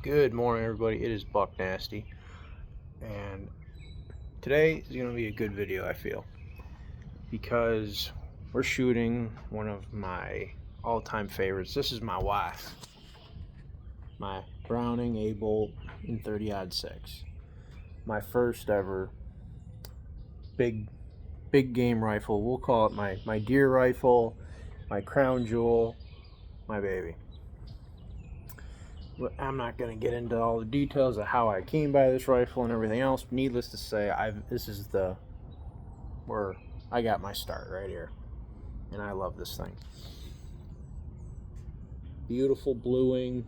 Good morning, everybody. It is Buck Nasty, and today is going to be a good video, I feel, because we're shooting one of my all-time favorites. This is my wife, my Browning A-Bolt in 30-06, my first ever big game rifle. We'll call it my deer rifle, my crown jewel, my baby. I'm not going to get into all the details of how I came by this rifle and everything else. But needless to say, this is where I got my start right here, and I love this thing. Beautiful bluing,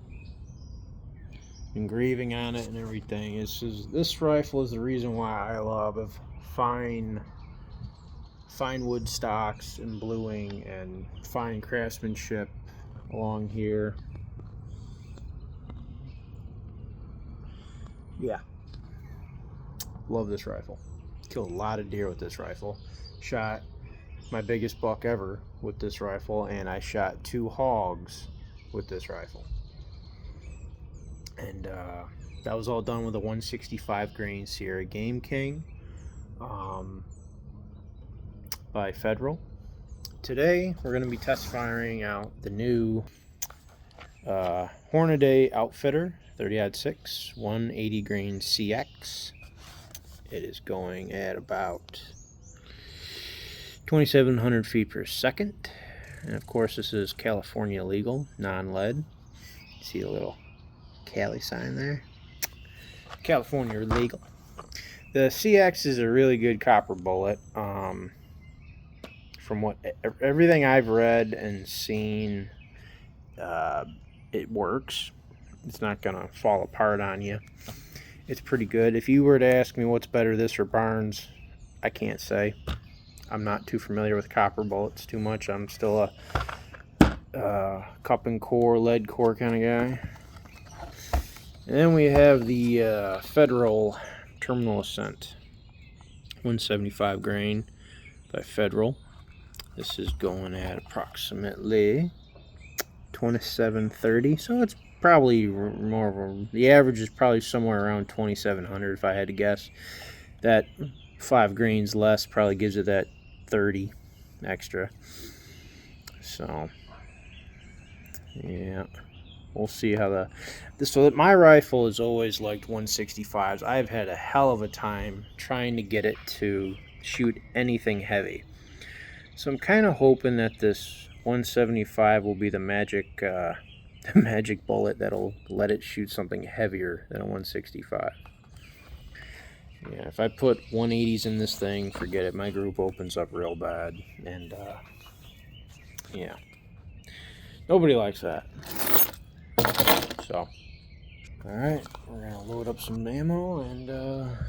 engraving on it and everything. This rifle is the reason why I love fine wood stocks and bluing and fine craftsmanship along here. Yeah, love this rifle. Killed a lot of deer with this rifle. Shot my biggest buck ever with this rifle, and I shot 2 hogs with this rifle. And that was all done with a 165 grain Sierra Game King by Federal. Today we're going to be test firing out the new Hornaday Outfitter 30-06 180 grain CX. It is going at about 2,700 feet per second, and of course this is California legal, non-lead. See a little Cali sign there. California legal. The CX is a really good copper bullet. From everything I've read and seen, it works. It's not gonna fall apart on you. It's pretty good. If you were to ask me what's better, this or Barnes, I can't say. I'm not too familiar with copper bullets too much. I'm still a cup and core, lead core kind of guy. And then we have the Federal Terminal Ascent 175 grain by Federal. This is going at approximately 2730, so it's probably more of the average is probably somewhere around 2,700 if I had to guess. That 5 grains less probably gives it that 30 extra. So yeah, we'll see how my rifle has always liked 165s. I've had a hell of a time trying to get it to shoot anything heavy. So I'm kind of hoping that this 175 will be the magic bullet that'll let it shoot something heavier than a 165. Yeah, if I put 180s in this thing, forget it. My group opens up real bad, and yeah, nobody likes that. So, all right, we're gonna load up some ammo and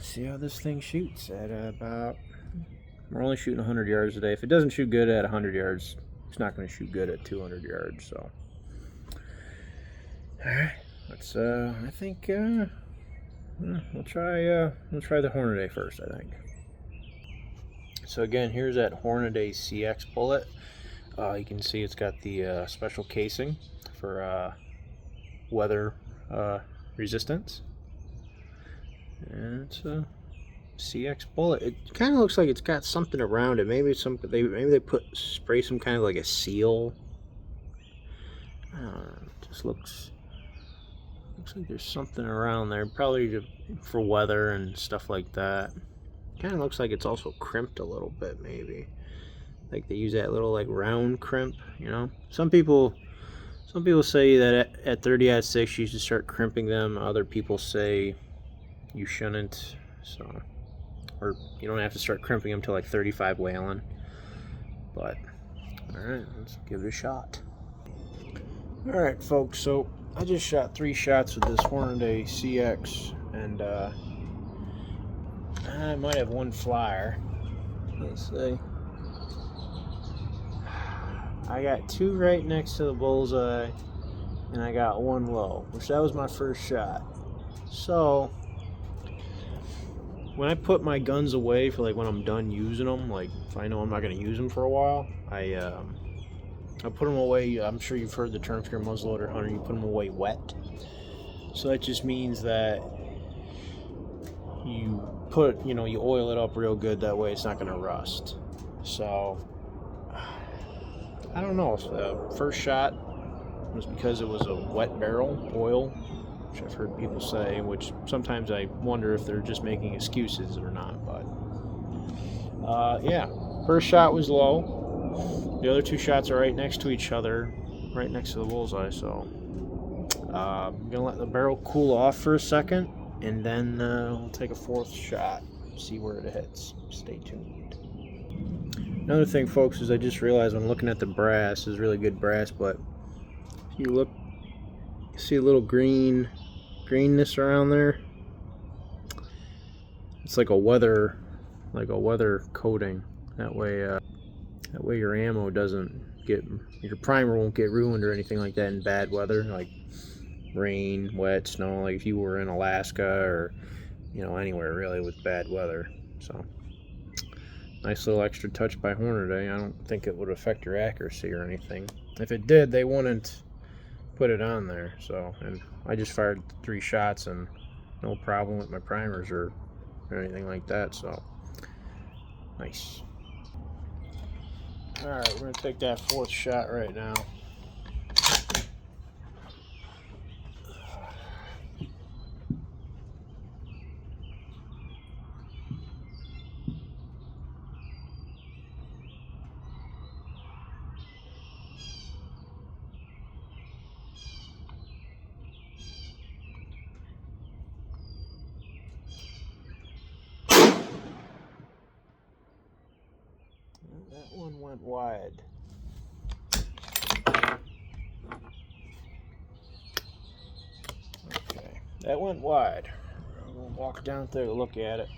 see how this thing shoots at about. We're only shooting 100 yards today. If it doesn't shoot good at 100 yards, it's not going to shoot good at 200 yards. So, all right, let's. I think we'll try the Hornaday first. I think. So again, here's that Hornaday CX bullet. You can see it's got the special casing for weather resistance, and it's a CX bullet. It kind of looks like it's got something around it. Maybe they spray some kind of like a seal. I don't know. It just looks like there's something around there, probably for weather and stuff like that. Kind of looks like it's also crimped a little bit, maybe. Like they use that little like round crimp, you know. Some people say that at 30-06 you should start crimping them. Other people say you shouldn't. So, or you don't have to start crimping them till like 35 Whalen. But all right, let's give it a shot. All right, folks. So I just shot 3 shots with this Hornaday CX, and I might have 1 flyer. Let's see. I got 2 right next to the bullseye, and I got 1 low, which that was my first shot. So when I put my guns away for like when I'm done using them, like if I know I'm not going to use them for a while, I put them away. I'm sure you've heard the term if you're a muzzleloader hunter, you put them away wet. So that just means that you put, you oil it up real good. That way it's not going to rust. So I don't know. First shot was because it was a wet barrel oil, which I've heard people say, which sometimes I wonder if they're just making excuses or not. But yeah, first shot was low. The other two shots are right next to each other, right next to the bullseye. So I'm gonna let the barrel cool off for a second, and then we'll take a fourth shot, see where it hits. Stay tuned. Another thing, folks, is I just realized when looking at the brass, is really good brass, but if you look, you see a little greenness around there. It's like a weather coating. That way your ammo doesn't get, your primer won't get ruined or anything like that in bad weather, like rain, wet, snow, like if you were in Alaska or anywhere really with bad weather. So nice little extra touch by Hornaday. I don't think it would affect your accuracy or anything. If it did, they wouldn't put it on there. So, and I just fired 3 shots and no problem with my primers or anything like that. So nice. All right, we're gonna take that fourth shot right now. That one went wide. Okay, that went wide. We'll walk down there to look at it.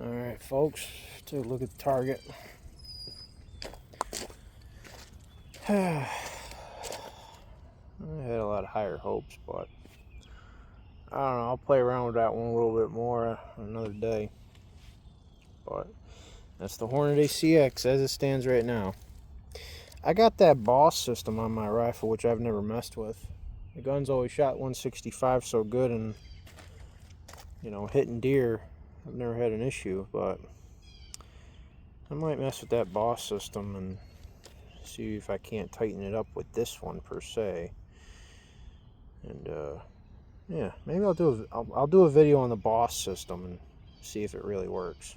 All right, folks, take a look at the target. I had a lot of higher hopes, but I don't know. I'll play around with that one a little bit more another day. But that's the Hornaday CX as it stands right now. I got that Boss system on my rifle, which I've never messed with. The gun's always shot 165 so good, and hitting deer, I've never had an issue. But I might mess with that Boss system and see if I can't tighten it up with this one per se. And yeah, maybe I'll do a video on the Boss system and see if it really works.